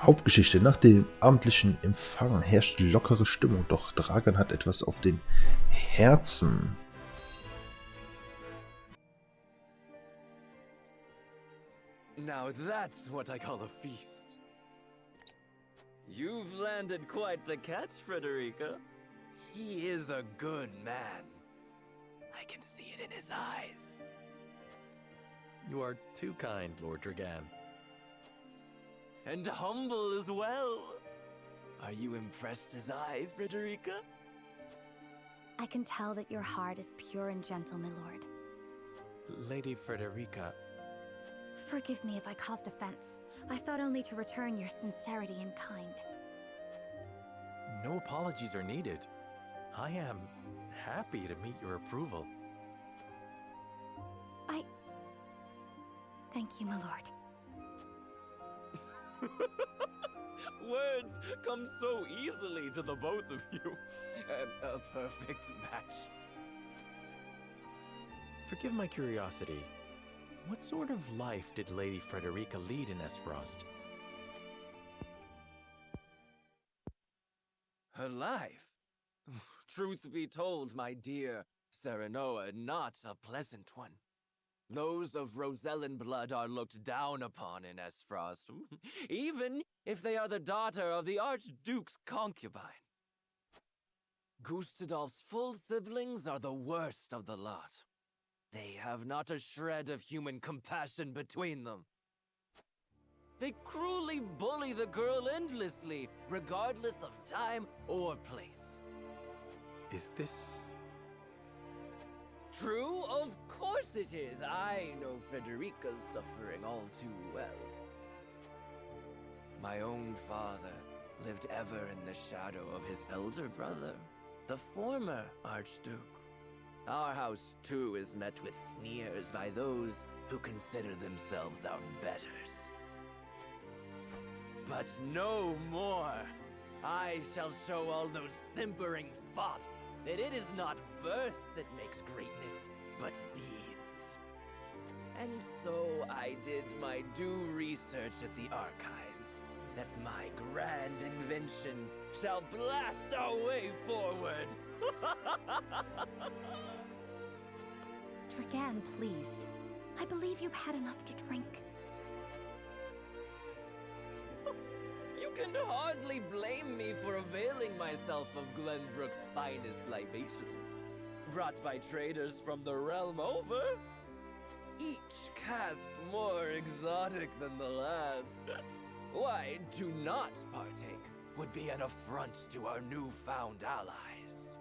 Hauptgeschichte. Nach dem abendlichen Empfang herrscht lockere Stimmung, doch Dragan hat etwas auf den Herzen. Now that's what I call a feast. You've landed quite the catch, Frederica. He is a good man. I can see it in his eyes. You are too kind, Lord Dragan. And humble as well. Are you impressed as I, Frederica? I can tell that your heart is pure and gentle, my lord. Lady Frederica. Forgive me if I caused offense. I thought only to return your sincerity and kind. No apologies are needed. I am happy to meet your approval. Thank you, my lord. Words come so easily to the both of you. A perfect match. Forgive my curiosity. What sort of life did Lady Frederica lead in Esfrost? Her life? Truth be told, my dear Serenoa, not a pleasant one. Those of Rosellan blood are looked down upon in Esfrost, even if they are the daughter of the Archduke's concubine. Gustadolf's full siblings are the worst of the lot. They have not a shred of human compassion between them. They cruelly bully the girl endlessly, regardless of time or place. Is this... True? Of course it is. I know Frederica's suffering all too well. My own father lived ever in the shadow of his elder brother, the former Archduke. Our house, too, is met with sneers by those who consider themselves our betters. But no more! I shall show all those simpering fops that it is not birth that makes greatness, but deeds. And so I did my due research at the archives, that my grand invention shall blast our way forward. Dragan, please. I believe you've had enough to drink. You can hardly blame me for availing myself of Glenbrook's finest libations, brought by traders from the realm over. Each cask more exotic than the last. Why, to not partake would be an affront to our newfound allies.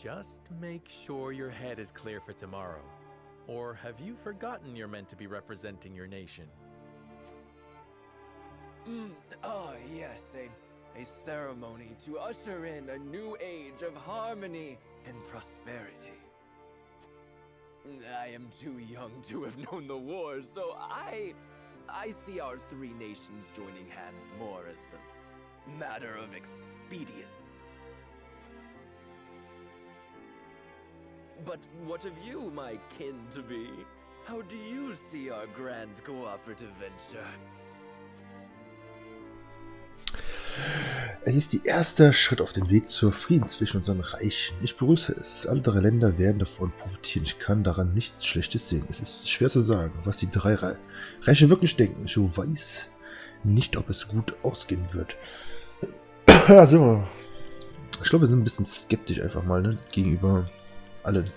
Just make sure your head is clear for tomorrow. Or have you forgotten you're meant to be representing your nation? Yes, a ceremony to usher in a new age of harmony and prosperity. I am too young to have known the war, so I see our three nations joining hands more as a matter of expedience. But what of you, my kin-to-be? How do you see our grand cooperative venture? Es ist der erste Schritt auf den Weg zur Frieden zwischen unseren Reichen. Ich begrüße es. Andere Länder werden davon profitieren. Ich kann daran nichts Schlechtes sehen. Es ist schwer zu sagen, was die drei Reiche wirklich denken. Ich weiß nicht, ob es gut ausgehen wird. Also, ich glaube, wir sind ein bisschen skeptisch einfach mal, ne, gegenüber allen.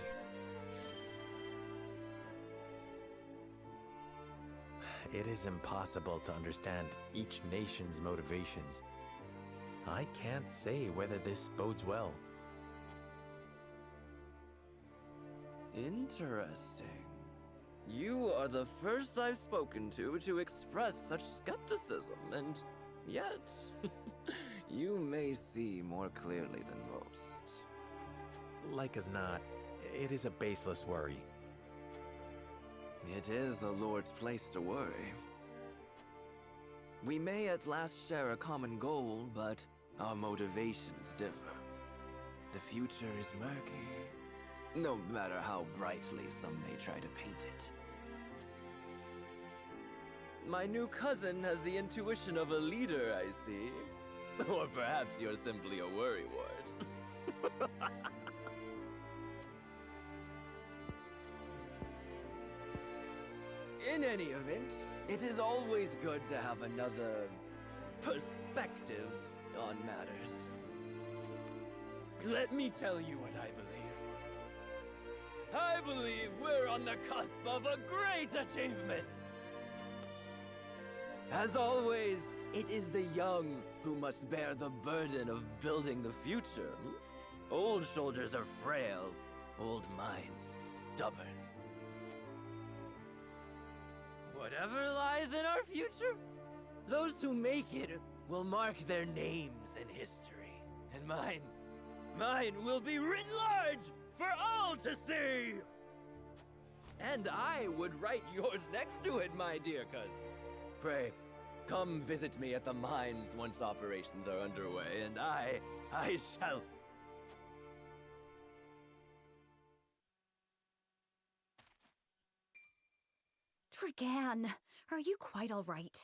It is impossible to understand each nation's motivations. I can't say whether this bodes well. Interesting. You are the first I've spoken to express such skepticism, and yet, you may see more clearly than most. Like as not, it is a baseless worry. It is a Lord's place to worry. We may at last share a common goal, but our motivations differ. The future is murky, no matter how brightly some may try to paint it. My new cousin has the intuition of a leader, I see. Or perhaps you're simply a worrywart. In any event, it is always good to have another perspective on matters. Let me tell you what I believe. I believe we're on the cusp of a great achievement. As always, it is the young who must bear the burden of building the future. Old soldiers are frail, old minds stubborn. Whatever lies in our future, those who make it will mark their names in history. And mine will be writ large for all to see! And I would write yours next to it, my dear cousin. Pray, come visit me at the mines once operations are underway, and I shall... Dragan, are you quite all right?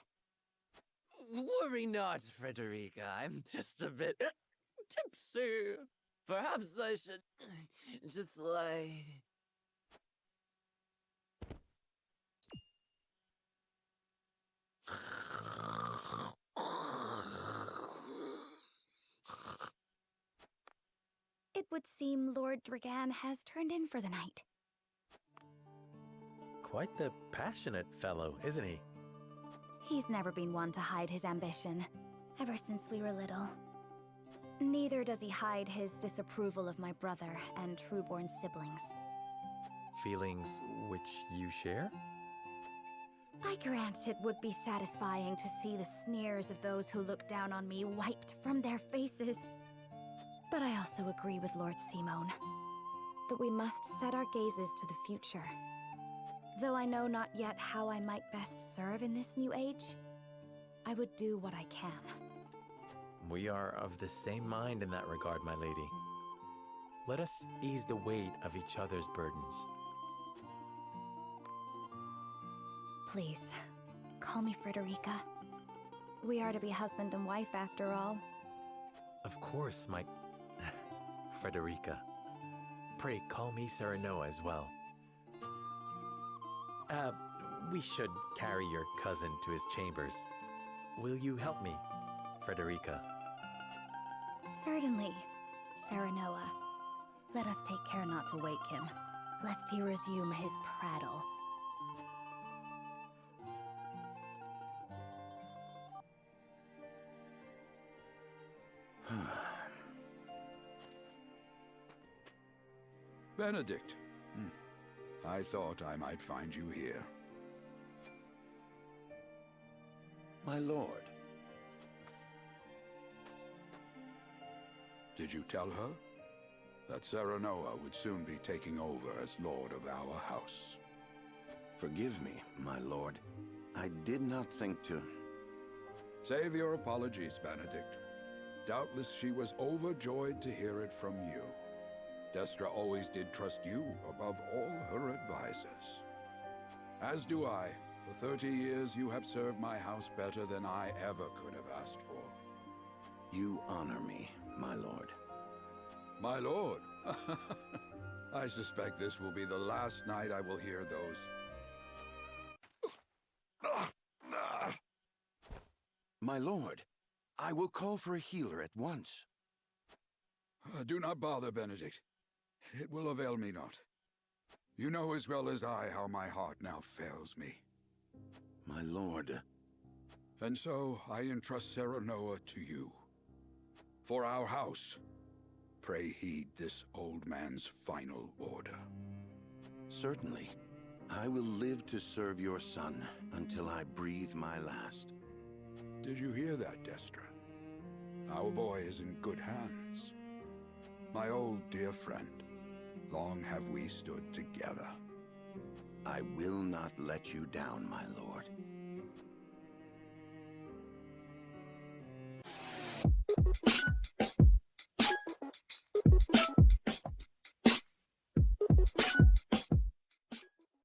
Worry not, Frederica. I'm just a bit tipsy. Perhaps I should just lie. It would seem Lord Dragan has turned in for the night. Quite the passionate fellow, isn't he? He's never been one to hide his ambition, ever since we were little. Neither does he hide his disapproval of my brother and trueborn siblings. Feelings which you share? I grant it would be satisfying to see the sneers of those who look down on me wiped from their faces. But I also agree with Lord Simone that we must set our gazes to the future. Though I know not yet how I might best serve in this new age, I would do what I can. We are of the same mind in that regard, my lady. Let us ease the weight of each other's burdens. Please, call me Frederica. We are to be husband and wife after all. Of course, my... Frederica. Pray call me Serenoa as well. We should carry your cousin to his chambers. Will you help me, Frederica? Certainly, Serenoa. Let us take care not to wake him, lest he resume his prattle. Benedict. I thought I might find you here. My lord. Did you tell her that Serenoa would soon be taking over as lord of our house? Forgive me, my lord. I did not think to... Save your apologies, Benedict. Doubtless she was overjoyed to hear it from you. Destra always did trust you above all her advisors. As do I. For 30 years you have served my house better than I ever could have asked for. You honor me, my lord. My lord? I suspect this will be the last night I will hear those... My lord, I will call for a healer at once. Do not bother, Benedict. It will avail me not. You know as well as I how my heart now fails me. My lord. And so I entrust Serenoa to you. For our house, pray heed this old man's final order. Certainly. I will live to serve your son until I breathe my last. Did you hear that, Destra? Our boy is in good hands. My old dear friend, long have we stood together. I will not let you down, my lord.